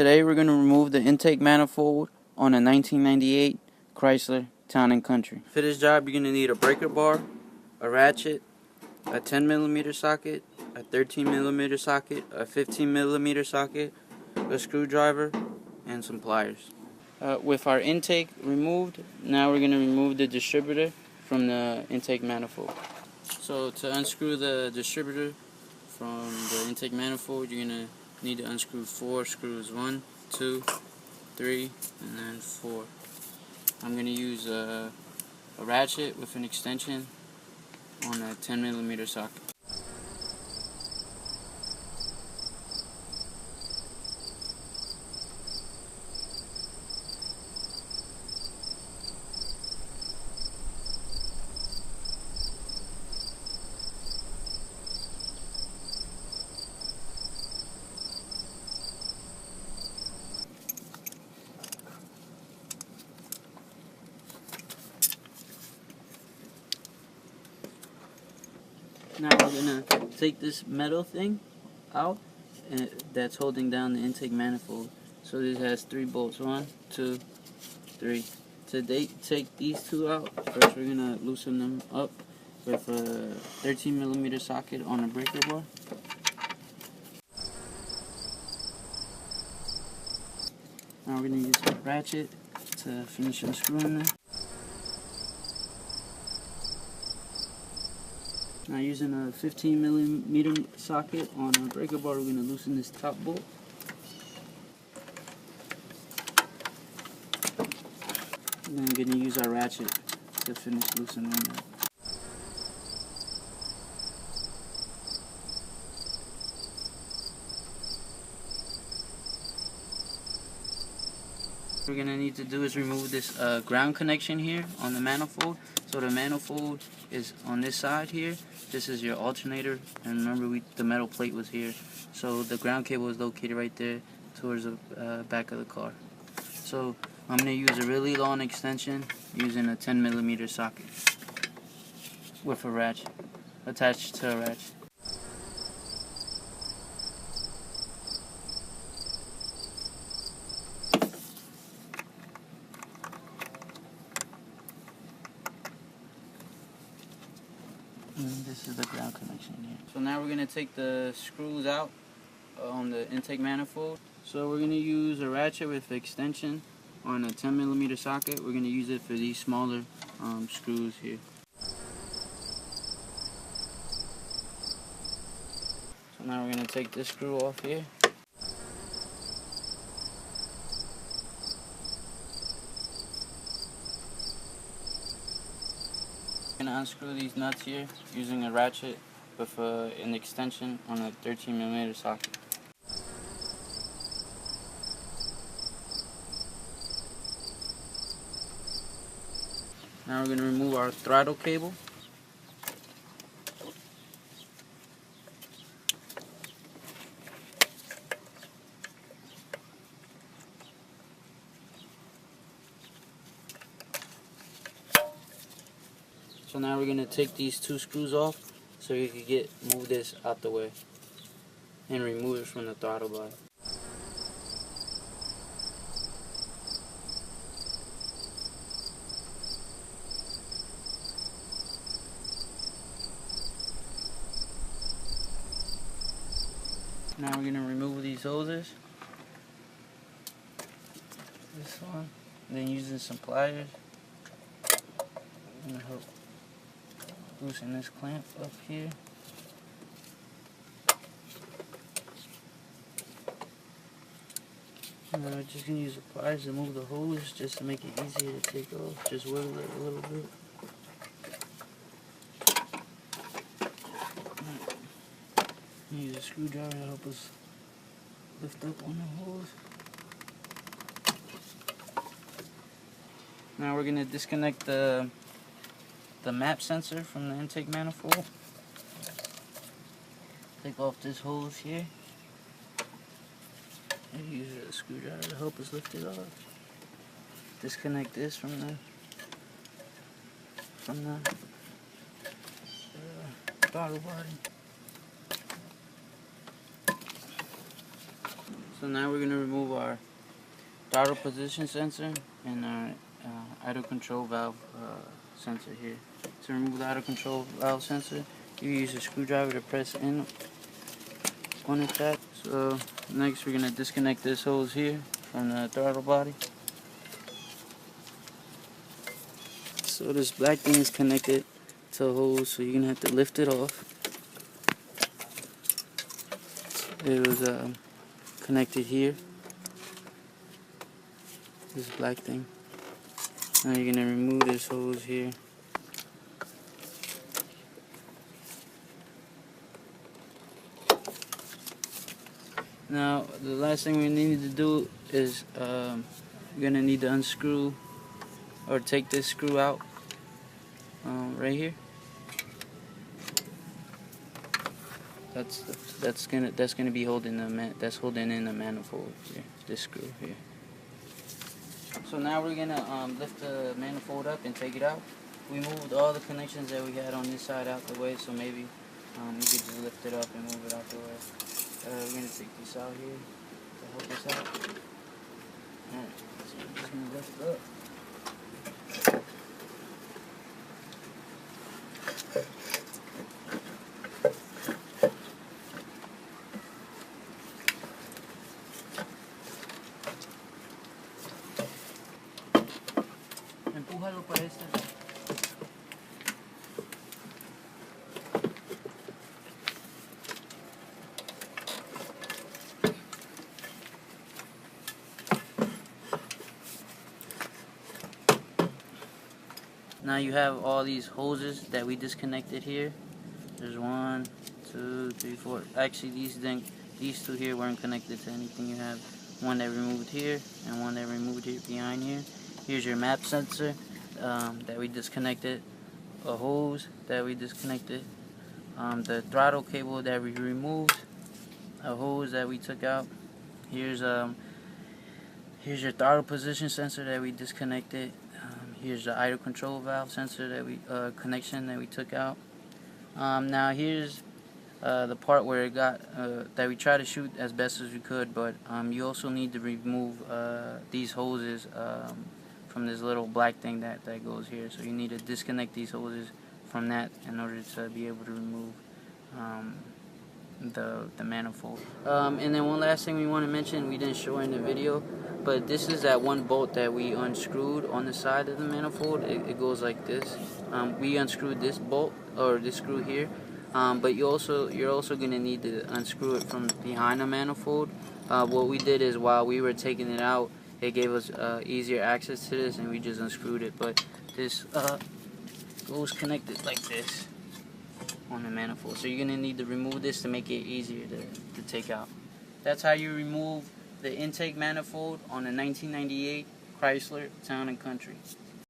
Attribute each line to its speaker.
Speaker 1: Today we're going to remove the intake manifold on a 1998 Chrysler Town Country. For this job you're going to need a breaker bar, a ratchet, a 10mm socket, a 13mm socket, a 15mm socket, a screwdriver, and some pliers. With our intake removed, now we're going to remove the distributor from the intake manifold. So to unscrew the distributor from the intake manifold, you're going to need to unscrew 4 screws. 1, 2, 3, and then 4. I'm going to use a ratchet with an extension on a 10mm socket. Now we're going to take this metal thing out that's holding down the intake manifold. So this has 3 bolts, 1, 2, 3. To take these 2 out, first we're going to loosen them up with a 13mm socket on a breaker bar. Now we're going to use a ratchet to finish unscrewing them. Now using a 15mm socket on a breaker bar, we're going to loosen this top bolt. And then we're going to use our ratchet to finish loosening that. What we're going to need to do is remove this ground connection here on the manifold. So the manifold is on this side here. This is your alternator, and remember the metal plate was here. So the ground cable is located right there towards the back of the car. So I'm going to use a really long extension using a 10mm socket with a ratchet, attached to a ratchet. And this is the ground connection here. So now we're going to take the screws out on the intake manifold. So we're going to use a ratchet with extension on a 10mm socket. We're going to use it for these smaller screws here. So now we're going to take this screw off here. I'm going to unscrew these nuts here using a ratchet with an extension on a 13mm socket. Now we're going to remove our throttle cable. So now we're going to take these 2 screws off so you can move this out the way and remove it from the throttle body. Now we're going to remove these hoses. This one. Then using some pliers. I'm going to help loosen this clamp up here. And then we're just going to use the pliers to move the hose just to make it easier to take off. Just wiggle it a little bit. Use a screwdriver to help us lift up on the hose. Now we're going to disconnect the map sensor from the intake manifold. Take off this hose here. And use a screwdriver to help us lift it off. Disconnect this from the throttle body. So now we're going to remove our throttle position sensor and our idle control valve sensor here. To remove the idle control valve sensor, you use a screwdriver to press in on the tap. So next we're going to disconnect this hose here from the throttle body. So this black thing is connected to a hose, so you're going to have to lift it off. It was connected here, this black thing. Now you're going to remove this hose here. Now the last thing we need to do is you're going to need to unscrew or take this screw out right here. That's gonna be holding holding in the manifold here, this screw here. So now we're gonna lift the manifold up and take it out. We moved all the connections that we had on this side out the way, so maybe you could just lift it up and move it out the way. We're gonna take this out here to help us out. Alright, so we're just gonna lift it up. Empújalo para este. Now you have all these hoses that we disconnected here. There's 1, 2, 3, 4. Actually, these two here weren't connected to anything. You have one that removed here and one that removed here behind here. Here's your map sensor that we disconnected, a hose that we disconnected, the throttle cable that we removed, a hose that we took out. Here's your throttle position sensor that we disconnected. Here's the idle control valve sensor that we connection that we took out. Now here's the part where it got that we tried to shoot as best as we could, but you also need to remove these hoses from this little black thing that goes here. So you need to disconnect these hoses from that in order to be able to remove the manifold. And then one last thing we want to mention, we didn't show in the video, but this is that one bolt that we unscrewed on the side of the manifold. It goes like this. We unscrewed this bolt, or this screw here, but you're also going to need to unscrew it from behind the manifold. What we did is, while we were taking it out, it gave us easier access to this, and we just unscrewed it. But this goes connected like this on the manifold, so you're going to need to remove this to make it easier to take out. That's how you remove the intake manifold on a 1998 Chrysler Town Country.